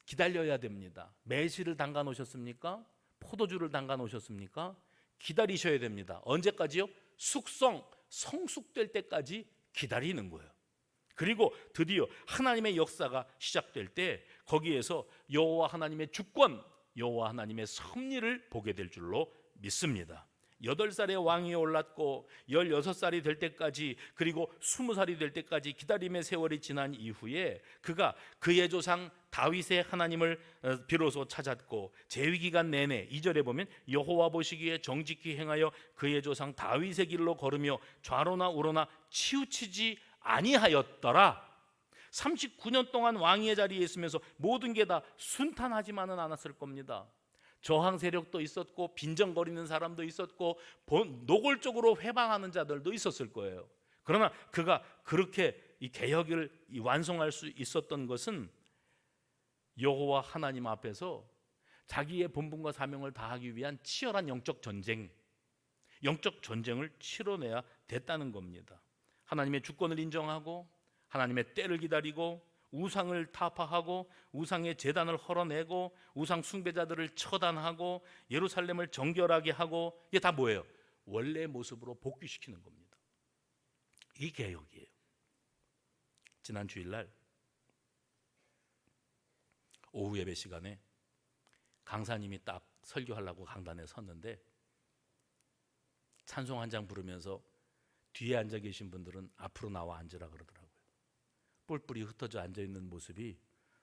기다려야 됩니다. 매실을 담가 놓으셨습니까? 포도주를 담가 놓으셨습니까? 기다리셔야 됩니다. 언제까지요? 성숙될 때까지 기다리는 거예요. 그리고 드디어 하나님의 역사가 시작될 때 거기에서 여호와 하나님의 주권, 여호와 하나님의 섭리를 보게 될 줄로 믿습니다. 8살의 왕이 올랐고 16살이 될 때까지, 그리고 20살이 될 때까지 기다림의 세월이 지난 이후에 그가 그의 조상 다윗의 하나님을 비로소 찾았고, 재위기간 내내 2절에 보면 여호와 보시기에 정직히 행하여 그의 조상 다윗의 길로 걸으며 좌로나 우로나 치우치지 아니하였더라. 39년 동안 왕위의 자리에 있으면서 모든 게 다 순탄하지만은 않았을 겁니다. 저항 세력도 있었고 빈정거리는 사람도 있었고 노골적으로 회방하는 자들도 있었을 거예요. 그러나 그가 그렇게 이 개혁을 완성할 수 있었던 것은 여호와 하나님 앞에서 자기의 본분과 사명을 다하기 위한 치열한 영적 전쟁을 치러내야 됐다는 겁니다. 하나님의 주권을 인정하고 하나님의 때를 기다리고 우상을 타파하고 우상의 제단을 헐어내고 우상 숭배자들을 처단하고 예루살렘을 정결하게 하고, 이게 다 뭐예요? 원래 모습으로 복귀시키는 겁니다. 이 개혁이에요. 지난 주일날 오후 예배 시간에 강사님이 딱 설교하려고 강단에 섰는데 찬송 한 장 부르면서 뒤에 앉아 계신 분들은 앞으로 나와 앉으라 그러더라고요. 뿔뿔이 흩어져 앉아있는 모습이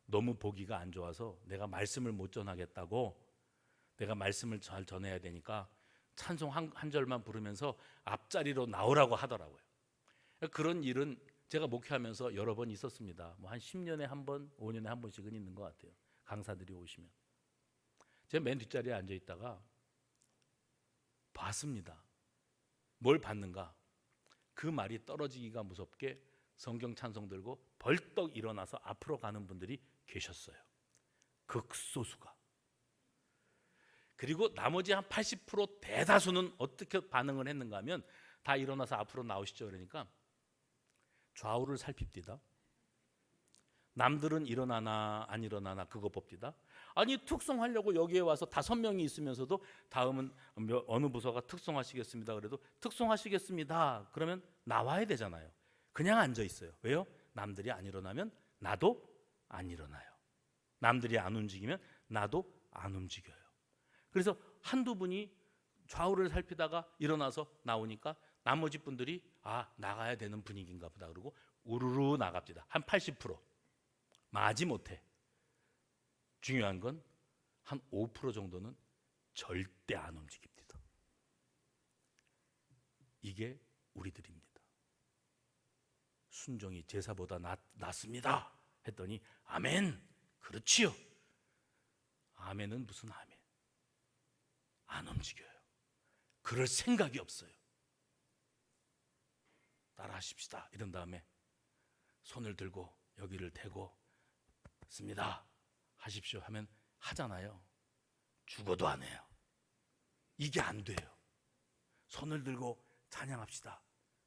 너무 보기가 안 좋아서 내가 말씀을 못 전하겠다고, 내가 말씀을 잘 전해야 되니까 찬송 한 절만 부르면서 앞자리로 나오라고 하더라고요. 그런 일은 제가 목회하면서 여러 번 있었습니다. 뭐 한 10년에 한 번, 5년에 한 번씩은 있는 것 같아요. 강사들이 오시면 제가 맨 뒷자리에 앉아있다가 봤습니다. 뭘 봤는가? 그 말이 떨어지기가 무섭게 성경 찬송 들고 벌떡 일어나서 앞으로 가는 분들이 계셨어요. 극소수가. 그리고 나머지 한 80% 대다수는 어떻게 반응을 했는가 하면 다 일어나서 앞으로 나오시죠. 그러니까 좌우를 살핍디다. 남들은 일어나나 안 일어나나 그거 봅디다. 아니 특송하려고 여기에 와서 5명이 있으면서도 다음은 어느 부서가 특송하시겠습니다. 그래도 특송하시겠습니다. 그러면 나와야 되잖아요. 그냥 앉아 있어요. 왜요? 남들이 안 일어나면 나도 안 일어나요. 남들이 안 움직이면 나도 안 움직여요. 그래서 한두 분이 좌우를 살피다가 일어나서 나오니까 나머지 분들이 나가야 되는 분위기인가 보다 그러고 우르르 나갑니다. 한 80%. 마지못해 중요한 건 한 5% 정도는 절대 안 움직입니다. 이게 우리들입니다. 순종이 제사보다 낫습니다 했더니 아멘, 그렇지요. 아멘은 무슨 아멘? 안 움직여요. 그럴 생각이 없어요. 따라 하십시다 이런 다음에 손을 들고 여기를 대고 습니다 하십시오 하면 하잖아요. 죽어도 안 해요. 이게 안 돼요. 손을 들고 찬양합시다,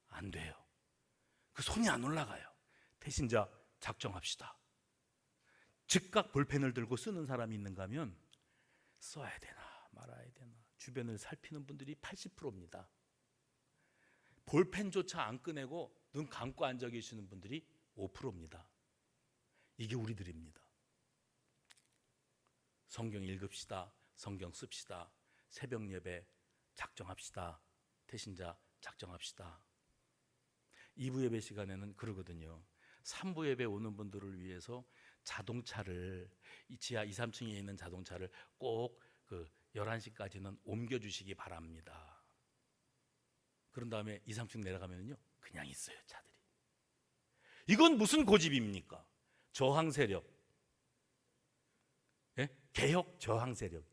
안 돼요. 그 손이 안 올라가요. 대신 자 작정합시다. 즉각 볼펜을 들고 쓰는 사람이 있는가 하면 써야 되나 말아야 되나 주변을 살피는 분들이 80%입니다. 볼펜조차 안 꺼내고 눈 감고 앉아 계시는 분들이 5%입니다. 이게 우리들입니다. 성경 읽읍시다, 성경 씁시다, 새벽 예배 작정합시다, 태신자 작정합시다. 2부 예배 시간에는 그러거든요. 3부 예배 오는 분들을 위해서 자동차를 이 지하 2, 3층에 있는 자동차를 꼭 11시까지는 옮겨주시기 바랍니다. 그런 다음에 2, 3층 내려가면요 그냥 있어요 차들이. 이건 무슨 고집입니까? 저항 세력, 예? 개혁 저항 세력.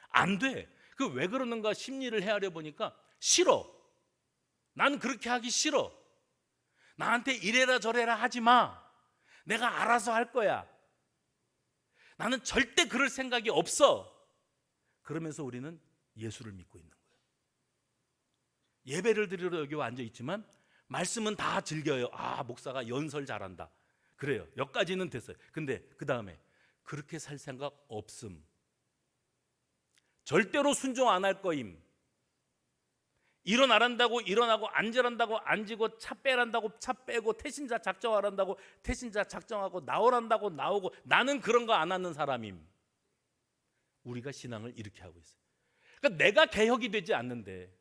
안 돼. 그 왜 그러는가 심리를 헤아려 보니까 싫어. 난 그렇게 하기 싫어. 나한테 이래라 저래라 하지 마. 내가 알아서 할 거야. 나는 절대 그럴 생각이 없어. 그러면서 우리는 예수를 믿고 있는 거예요. 예배를 드리러 여기 앉아 있지만 말씀은 다 즐겨요. 목사가 연설 잘한다. 그래요. 여기까지는 됐어요. 근데 그 다음에 그렇게 살 생각 없음. 절대로 순종 안 할 거임. 일어나란다고 일어나고 앉으란다고 앉고 차 빼란다고 차 빼고 태신자 작정하란다고 태신자 작정하고 나오란다고 나오고 나는 그런 거 안 하는 사람임. 우리가 신앙을 이렇게 하고 있어요. 그러니까 내가 개혁이 되지 않는데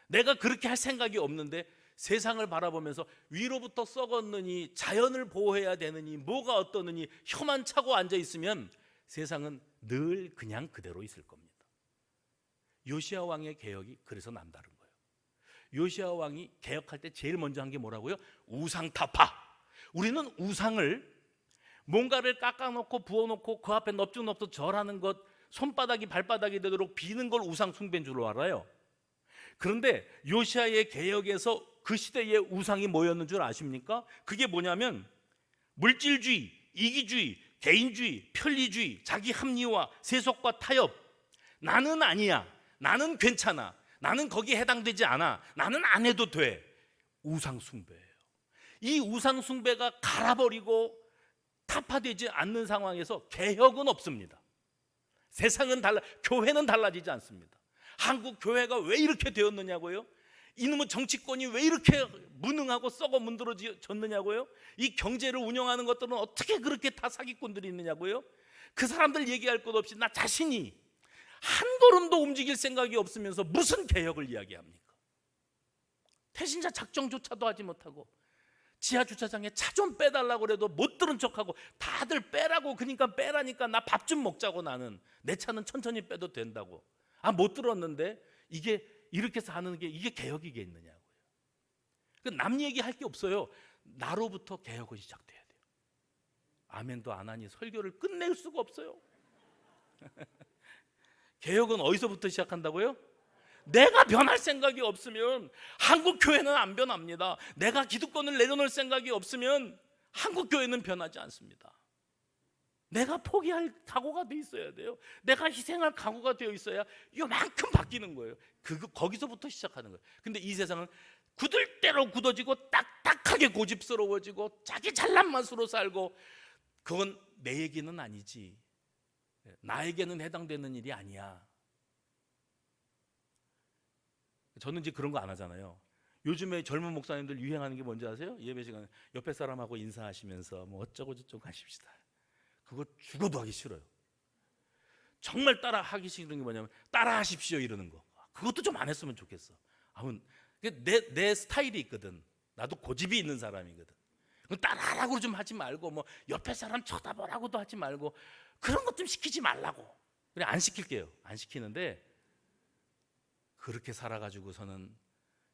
내가 그렇게 할 생각이 없는데 세상을 바라보면서 위로부터 썩었느니 자연을 보호해야 되느니 뭐가 어떠느니 혀만 차고 앉아 있으면 세상은 늘 그냥 그대로 있을 겁니다. 요시야 왕의 개혁이 그래서 남다른 거예요. 요시야 왕이 개혁할 때 제일 먼저 한 게 뭐라고요? 우상 타파. 우리는 우상을 뭔가를 깎아놓고 부어놓고 그 앞에 넙죽넙죽 절하는 것, 손바닥이 발바닥이 되도록 비는 걸 우상 숭배인 줄로 알아요. 그런데 요시야의 개혁에서 그 시대의 우상이 뭐였는 줄 아십니까? 그게 뭐냐면 물질주의, 이기주의, 개인주의, 편리주의, 자기 합리화, 세속과 타협. 나는 아니야, 나는 괜찮아, 나는 거기에 해당되지 않아, 나는 안 해도 돼. 우상 숭배예요. 이 우상 숭배가 갈아버리고 타파되지 않는 상황에서 개혁은 없습니다. 세상은 교회는 달라지지 않습니다. 한국 교회가 왜 이렇게 되었느냐고요? 이놈의 정치권이 왜 이렇게 무능하고 썩어 문드러졌느냐고요? 이 경제를 운영하는 것들은 어떻게 그렇게 다 사기꾼들이 있느냐고요? 그 사람들 얘기할 것 없이 나 자신이 한 걸음도 움직일 생각이 없으면서 무슨 개혁을 이야기합니까? 태신자 작정조차도 하지 못하고 지하 주차장에 차 좀 빼달라고 그래도 못 들은 척하고 다들 빼라고, 그러니까 빼라니까 나 밥 좀 먹자고, 나는 내 차는 천천히 빼도 된다고. 못 들었는데 이게 이렇게 해서 하는 게 이게 개혁이겠느냐고요. 남 얘기할 게 없어요. 나로부터 개혁은 시작돼야 돼요. 아멘도 안 하니 설교를 끝낼 수가 없어요. 개혁은 어디서부터 시작한다고요? 내가 변할 생각이 없으면 한국 교회는 안 변합니다. 내가 기득권을 내려놓을 생각이 없으면 한국 교회는 변하지 않습니다. 내가 포기할 각오가 돼 있어야 돼요. 내가 희생할 각오가 되어 있어야 요만큼 바뀌는 거예요. 거기서부터 시작하는 거예요. 근데 이 세상은 굳을 대로 굳어지고 딱딱하게 고집스러워지고 자기 잘난 맛으로 살고, 그건 내 얘기는 아니지, 나에게는 해당되는 일이 아니야. 저는 이제 그런 거 안 하잖아요. 요즘에 젊은 목사님들 유행하는 게 뭔지 아세요? 예배 시간에 옆에 사람하고 인사하시면서 뭐 어쩌고 저쩌고 하십시다. 그거 죽어도 하기 싫어요. 정말 따라 하기 싫은 게 뭐냐면 따라 하십시오 이러는 거. 그것도 좀 안 했으면 좋겠어. 내 스타일이 있거든. 나도 고집이 있는 사람이거든. 따라하라고 좀 하지 말고, 뭐 옆에 사람 쳐다보라고도 하지 말고, 그런 것 좀 시키지 말라고. 그래, 안 시킬게요. 안 시키는데 그렇게 살아가지고서는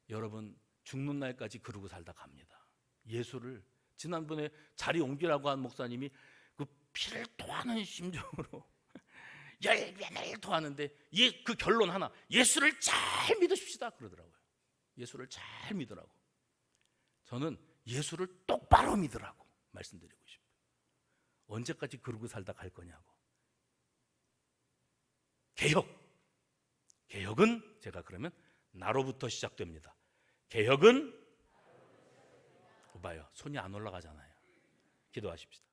여러분 죽는 날까지 그러고 살다 갑니다. 예수를 지난번에 자리 옮기라고 한 목사님이 그 피를 토하는 심정으로 열변을 토하는데 그 결론 하나, 예수를 잘 믿으십시다 그러더라고요. 예수를 잘 믿으라고. 저는 예수를 똑바로 믿으라고 말씀드리고 싶어요. 언제까지 그러고 살다 갈 거냐고. 개혁은 제가 그러면 나로부터 시작됩니다. 개혁은 봐요, 손이 안 올라가잖아요. 기도하십시다.